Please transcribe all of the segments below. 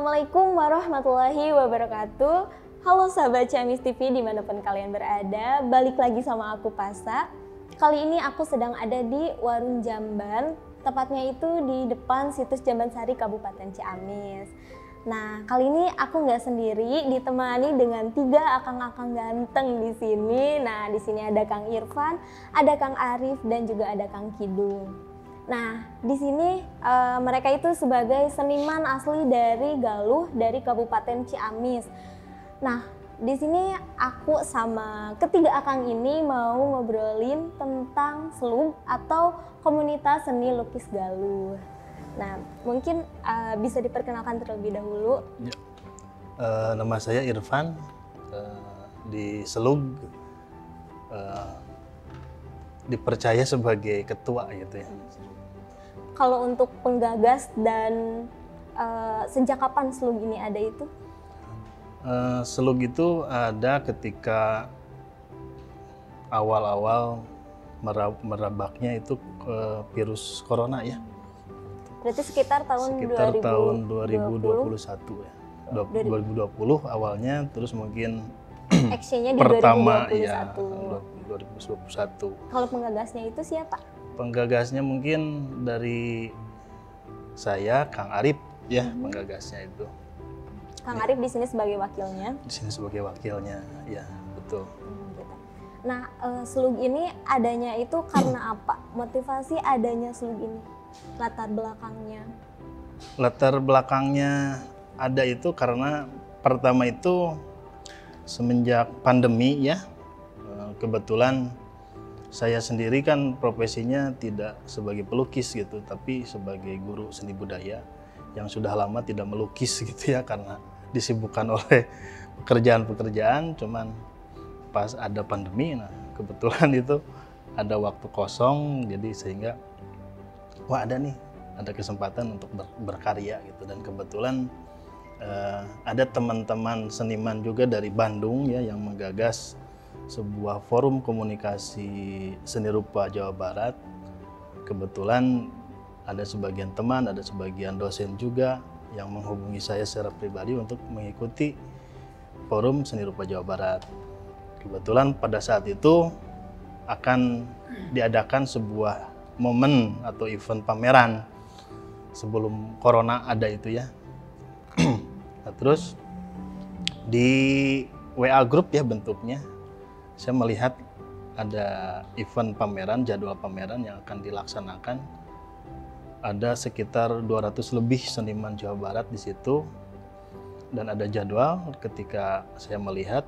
Assalamualaikum warahmatullahi wabarakatuh. Halo sahabat Ciamis TV dimanapun kalian berada, balik lagi sama aku Pasa. Kali ini aku sedang ada di Warung Jamban, tepatnya itu di depan situs Jambansari Kabupaten Ciamis. Nah, kali ini aku nggak sendiri, ditemani dengan 3 akang-akang ganteng di sini. Nah, di sini ada Kang Irfan, ada Kang Arif, dan juga ada Kang Kidung. Nah, di sini mereka itu sebagai seniman asli dari Galuh, dari Kabupaten Ciamis. Nah, di sini aku sama ketiga akang ini mau ngobrolin tentang SLUG atau Komunitas Seni Lukis Galuh. Nah, mungkin bisa diperkenalkan terlebih dahulu. Ya. Nama saya Irfan, di SLUG dipercaya sebagai ketua gitu ya. Kalau untuk penggagas dan sejak kapan SLUG ini ada itu? SLUG itu ada ketika awal-awal merebaknya itu virus corona ya. Berarti sekitar tahun tahun 2021 ya. 2020 awalnya, terus mungkin actionnya di pertama 2021. ya 2021. Kalau penggagasnya itu siapa? Penggagasnya mungkin dari saya, Kang Arif ya, penggagasnya itu. Kang Arif di sini sebagai wakilnya. Di sini sebagai wakilnya, ya betul. Gitu. Nah, SLUG ini adanya itu karena apa? Motivasi adanya SLUG ini, latar belakangnya. Latar belakangnya ada itu karena pertama itu semenjak pandemi ya, kebetulan saya sendiri kan profesinya tidak sebagai pelukis gitu, tapi sebagai guru seni budaya yang sudah lama tidak melukis gitu ya, karena disibukkan oleh pekerjaan-pekerjaan. Cuman pas ada pandemi, nah kebetulan itu ada waktu kosong, jadi sehingga wah ada kesempatan untuk berkarya gitu. Dan kebetulan ada teman-teman seniman juga dari Bandung ya yang menggagas sebuah forum komunikasi seni rupa Jawa Barat. Kebetulan ada sebagian teman, ada sebagian dosen juga yang menghubungi saya secara pribadi untuk mengikuti forum seni rupa Jawa Barat. Kebetulan pada saat itu akan diadakan sebuah momen atau event pameran sebelum corona ada itu ya. Nah, terus di WA group ya bentuknya, saya melihat ada event pameran, jadwal pameran yang akan dilaksanakan. Ada sekitar 200 lebih seniman Jawa Barat di situ, dan ada jadwal. Ketika saya melihat,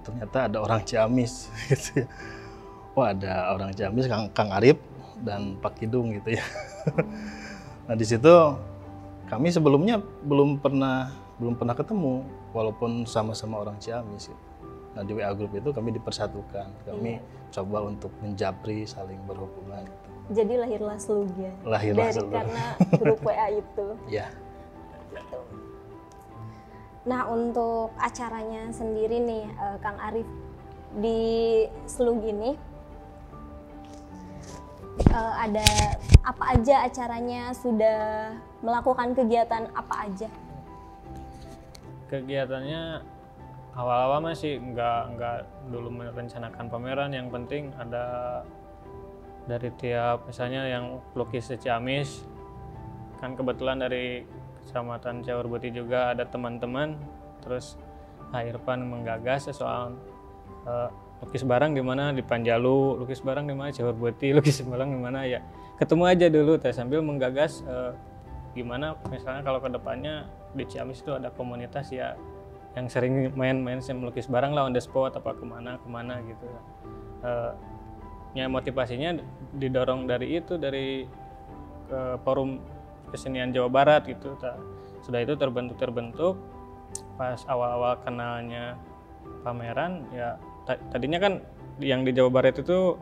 ternyata ada orang Ciamis gitu ya. Wah, ada orang Ciamis, Kang Arif dan Pak Kidung gitu ya. Nah, di situ kami sebelumnya belum pernah ketemu, walaupun sama-sama orang Ciamis gitu. Nah, di WA Group itu kami dipersatukan, kami coba untuk menjapri, saling berhubungan gitu. Jadi lahirlah SLUG ya? Lahirlah dari SLUG. Karena grup WA itu? Ya. Gitu. Nah, untuk acaranya sendiri nih, Kang Arif, di SLUG ini ada apa aja acaranya, sudah melakukan kegiatan apa aja? Kegiatannya awal-awal masih nggak dulu merencanakan pameran. Yang penting ada dari tiap, misalnya yang pelukis Ciamis kan kebetulan dari Kecamatan Cawurbuti juga ada teman-teman, terus Irfan menggagas soal lukis bareng di mana di Panjalu, lukis bareng di mana Cawurbuti, lukis bareng di mana ya, ketemu aja dulu sambil menggagas gimana misalnya kalau kedepannya di Ciamis itu ada komunitas ya yang sering main-main melukis bareng lah on the spot apa kemana gitu. Ya motivasinya didorong dari itu, dari forum kesenian Jawa Barat gitu. Sudah itu terbentuk pas awal-awal kenalnya pameran ya. Tadinya kan yang di Jawa Barat itu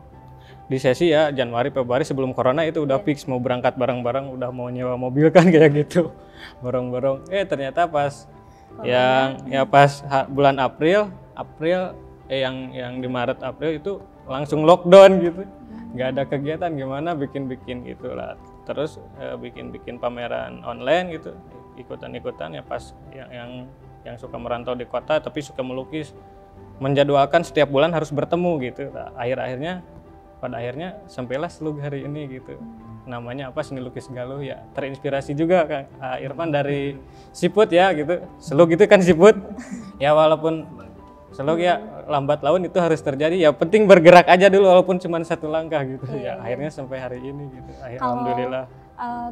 di sesi ya Januari Februari sebelum corona itu udah fix mau berangkat bareng-bareng, udah mau nyewa mobil kan kayak gitu borong-borong. Ternyata pas pas bulan April yang di Maret April itu langsung lockdown gitu, nggak ada kegiatan, gimana bikin gitu lah. Terus bikin pameran online gitu, ikutan-ikutan ya pas yang suka merantau di kota tapi suka melukis menjadwalkan setiap bulan harus bertemu gitu. Nah, pada akhirnya sampailah Slug hari ini gitu. Namanya apa, Seni Lukis Galuh ya. Terinspirasi juga Kang Irfan dari siput ya gitu. Slug itu kan siput. Ya walaupun Slug ya lambat laun itu harus terjadi. Ya penting bergerak aja dulu walaupun cuma satu langkah gitu. Ya akhirnya sampai hari ini gitu. Alhamdulillah.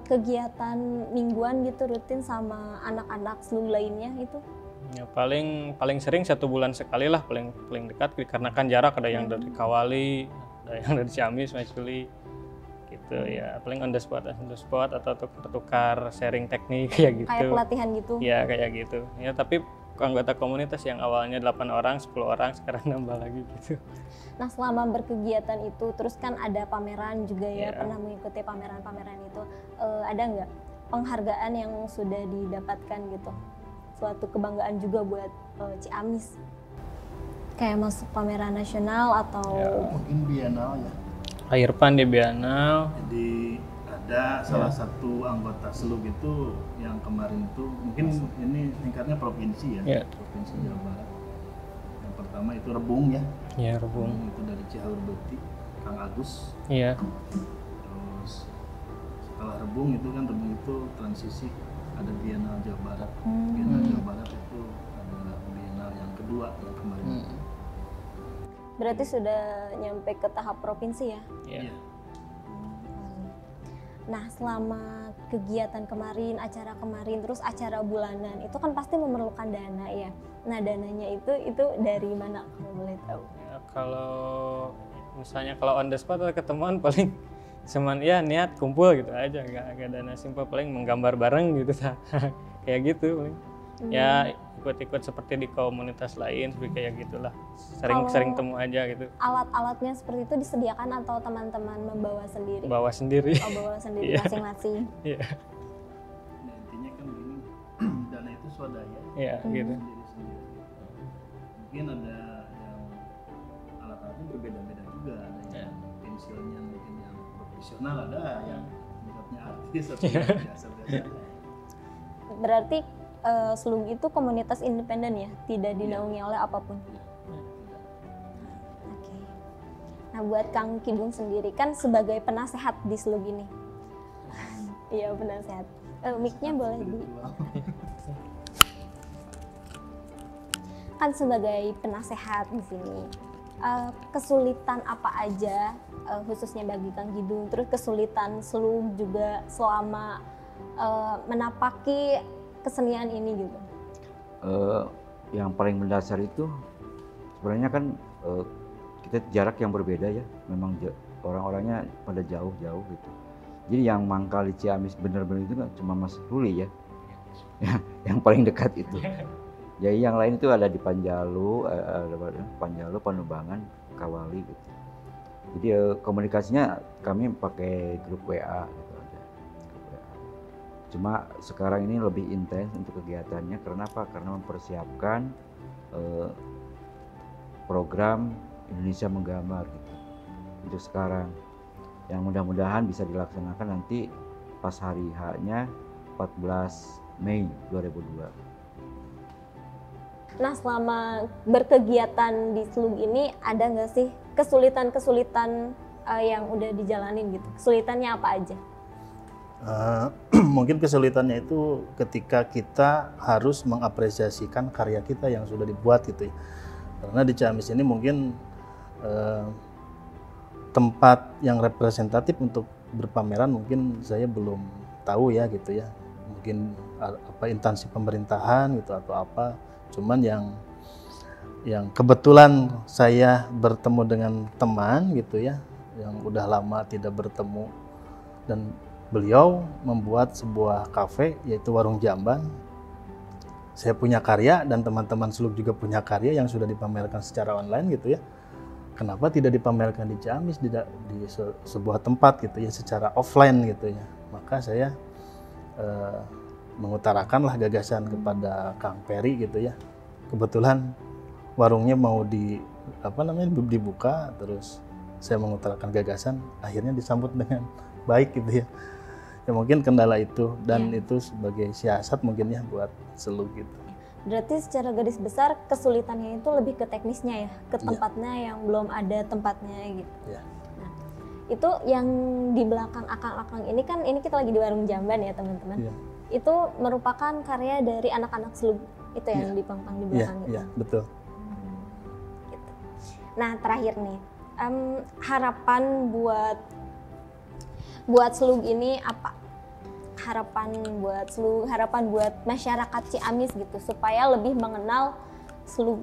Kegiatan mingguan gitu rutin sama anak-anak Slug lainnya itu? Ya paling sering 1 bulan sekali lah, paling dekat karena kan jarak, ada yang dari Kawali, ada yang dari Ciamis, Maiculi gitu ya. Paling on the spot atau tukar sharing teknik kayak gitu. Kayak pelatihan gitu? Ya kayak gitu. Ya tapi anggota komunitas yang awalnya 8 orang, 10 orang sekarang nambah lagi gitu. Nah selama berkegiatan itu terus kan ada pameran juga ya, pernah mengikuti pameran-pameran itu, ada nggak penghargaan yang sudah didapatkan gitu? Suatu kebanggaan juga buat Ciamis, kayak masuk pameran nasional atau mungkin bienal ya. Irfan di bienal. Jadi ada salah satu anggota Slug itu yang kemarin itu mungkin ini tingkatnya provinsi ya, Provinsi Jawa Barat. Yang pertama itu Rebung ya. Iya, Rebung. Itu dari Cihaur Beti, Kang Agus. Iya. Terus setelah Rebung itu transisi ada Bienal Jawa Barat. Bienal Jawa Barat itu adalah bienal yang kedua yang kemarin. Berarti sudah nyampe ke tahap provinsi ya? Iya. Nah selama kegiatan kemarin, acara kemarin, terus acara bulanan itu kan pasti memerlukan dana ya. Nah dananya itu dari mana kalau boleh tahu? Ya, kalau misalnya kalau on the spot atau ketemuan paling cuman ya niat kumpul gitu aja, gak dana simpel, paling menggambar bareng gitu kayak gitu paling. Ya ikut-ikut seperti di komunitas lain seperti kayak gitulah, sering temu aja gitu. Alat-alatnya seperti itu disediakan atau teman-teman membawa sendiri? Bawa sendiri. Oh bawa sendiri masing-masing. Iya. Nah, intinya kan begini, dana itu swadaya. Iya gitu. Sendiri-sendiri. Mungkin ada yang alat-alatnya berbeda-beda juga, ada yang pensilnya mungkin yang profesional, ada yang sifatnya artis atau yang biasa-biasa. Berarti Slug itu komunitas independen ya, tidak dinaungi oleh apapun. Oke. Nah buat Kang Kidung sendiri kan sebagai penasehat di Slug ini. Iya penasehat. Mic-nya boleh di. Kan sebagai penasehat di sini, kesulitan apa aja khususnya bagi Kang Kidung, terus kesulitan Slug juga selama menapaki kesenian ini gitu? Yang paling mendasar itu sebenarnya kan kita jarak yang berbeda ya, memang orang-orangnya pada jauh-jauh gitu. Jadi yang mangkal di Ciamis benar-benar itu kan cuma Mas Ruli ya, yang paling dekat itu. Jadi yang lain itu ada di Panjalu, Panubangan, Kawali gitu. Jadi komunikasinya kami pakai grup WA gitu. Cuma sekarang ini lebih intens untuk kegiatannya, karena apa? Karena mempersiapkan program Indonesia Menggambar gitu untuk sekarang, yang mudah-mudahan bisa dilaksanakan nanti pas hari H-nya 14 Mei 2002. Nah selama berkegiatan di Slug ini ada nggak sih kesulitan-kesulitan yang udah dijalanin gitu? Kesulitannya apa aja? Mungkin kesulitannya itu ketika kita harus mengapresiasikan karya kita yang sudah dibuat gitu ya. Karena di Ciamis ini mungkin tempat yang representatif untuk berpameran mungkin saya belum tahu ya gitu ya. Mungkin apa instansi pemerintahan gitu atau apa. Cuman yang kebetulan saya bertemu dengan teman gitu ya, yang udah lama tidak bertemu, dan beliau membuat sebuah kafe yaitu Warung Jamban. Saya punya karya dan teman-teman Slug juga punya karya yang sudah dipamerkan secara online gitu ya. Kenapa tidak dipamerkan di Ciamis, di sebuah tempat gitu ya, secara offline gitu ya. Maka saya mengutarakanlah gagasan kepada Kang Peri gitu ya. Kebetulan warungnya mau dibuka, terus saya mengutarakan gagasan, akhirnya disambut dengan baik gitu ya. Ya mungkin kendala itu dan Iya. itu sebagai siasat mungkin ya buat Selug gitu. Berarti secara garis besar kesulitannya itu lebih ke teknisnya ya, ke Iya. tempatnya yang belum ada tempatnya gitu. Ya. Nah, itu yang di belakang akang-akang ini kan, ini kita lagi di Warung Jamban ya teman-teman. Iya. Itu merupakan karya dari anak-anak Selug itu yang Iya. dipang-pang di Iya, belakang itu. iya, betul. Gitu. Nah terakhir nih, harapan buat Selug ini apa? Harapan buat Selug, harapan buat masyarakat Ciamis gitu supaya lebih mengenal Selug.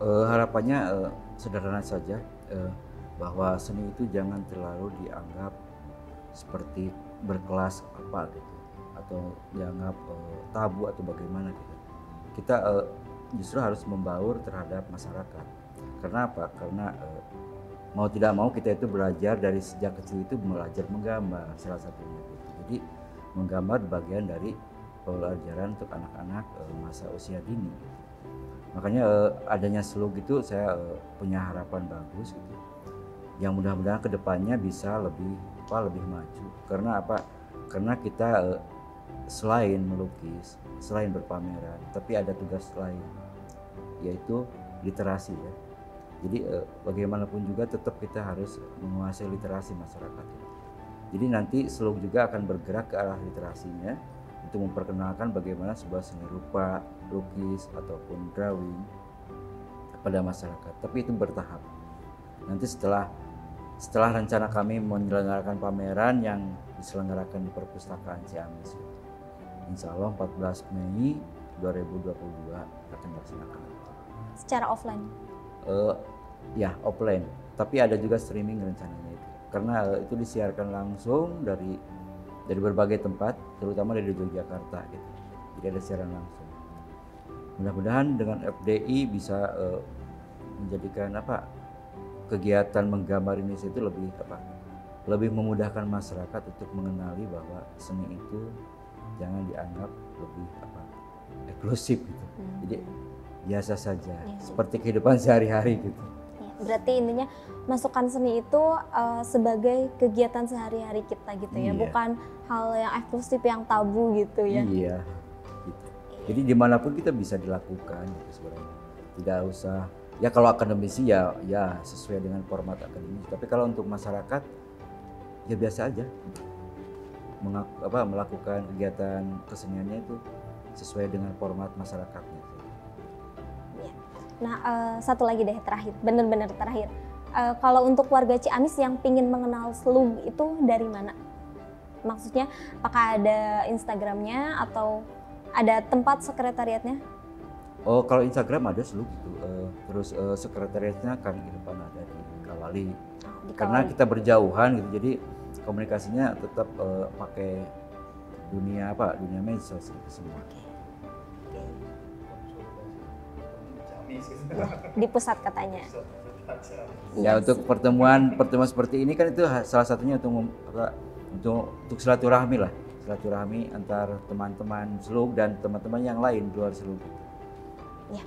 Harapannya sederhana saja, bahwa seni itu jangan terlalu dianggap seperti berkelas apa gitu, atau dianggap tabu atau bagaimana gitu. Kita justru harus membaur terhadap masyarakat. Karena apa? Karena mau tidak mau kita itu belajar dari sejak kecil itu belajar menggambar salah satunya gitu. Jadi menggambar bagian dari pelajaran untuk anak-anak masa usia dini. Makanya adanya Selug itu saya punya harapan bagus gitu. Yang mudah-mudahan kedepannya bisa lebih maju. Karena apa? Karena kita selain melukis, selain berpameran, tapi ada tugas lain, yaitu literasi ya. Jadi bagaimanapun juga tetap kita harus menguasai literasi masyarakat. Jadi nanti Selug juga akan bergerak ke arah literasinya untuk memperkenalkan bagaimana sebuah seni rupa, lukis ataupun drawing pada masyarakat. Tapi itu bertahap. Nanti setelah rencana kami menyelenggarakan pameran yang diselenggarakan di Perpustakaan Ciamis, Insya Allah 14 Mei 2022 akan dilaksanakan. Secara offline. Ya offline, tapi ada juga streaming rencananya itu. Karena itu disiarkan langsung dari berbagai tempat, terutama dari Yogyakarta gitu. Jadi ada siaran langsung. Mudah-mudahan dengan FDI bisa menjadikan kegiatan menggambar Indonesia itu lebih memudahkan masyarakat untuk mengenali bahwa seni itu jangan dianggap lebih eksklusif gitu. Jadi biasa saja, seperti kehidupan sehari-hari gitu. Berarti intinya masukkan seni itu sebagai kegiatan sehari-hari kita gitu ya, Iya. bukan hal yang eksklusif yang tabu gitu ya. Iya, gitu. Jadi dimanapun kita bisa dilakukan gitu sebenarnya. Tidak usah, ya kalau akademisi ya sesuai dengan format akademis. Tapi kalau untuk masyarakat ya biasa aja. Melakukan kegiatan keseniannya itu sesuai dengan format masyarakatnya. Nah, satu lagi deh terakhir, bener-bener terakhir. Kalau untuk warga Ciamis yang pingin mengenal Selug itu dari mana? Maksudnya, apakah ada Instagramnya atau ada tempat sekretariatnya? Oh, kalau Instagram ada Selug gitu. Terus sekretariatnya kan di depan ada di Kawali. Di Karena Kawali. kita berjauhan gitu, jadi komunikasinya tetap pakai dunia medsos gitu semua. Di pusat katanya. Ya untuk pertemuan seperti ini kan itu salah satunya untuk silaturahmi antar teman-teman Selug dan teman-teman yang lain di luar Selug. Ya.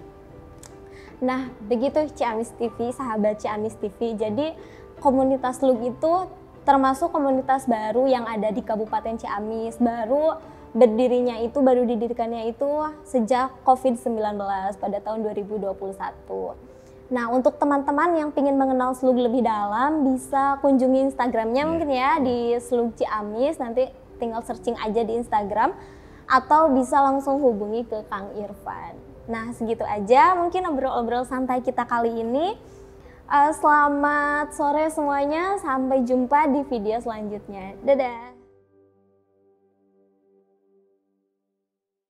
Nah, begitu Ciamis TV, sahabat Ciamis TV. Jadi komunitas Selug itu termasuk komunitas baru yang ada di Kabupaten Ciamis. Baru didirikannya itu sejak COVID-19 pada tahun 2021. Nah, untuk teman-teman yang ingin mengenal Selug lebih dalam, bisa kunjungi Instagramnya mungkin ya di Selug Ciamis, nanti tinggal searching aja di Instagram, atau bisa langsung hubungi ke Kang Irfan. Nah, segitu aja mungkin obrol-obrol santai kita kali ini. Selamat sore semuanya, sampai jumpa di video selanjutnya. Dadah!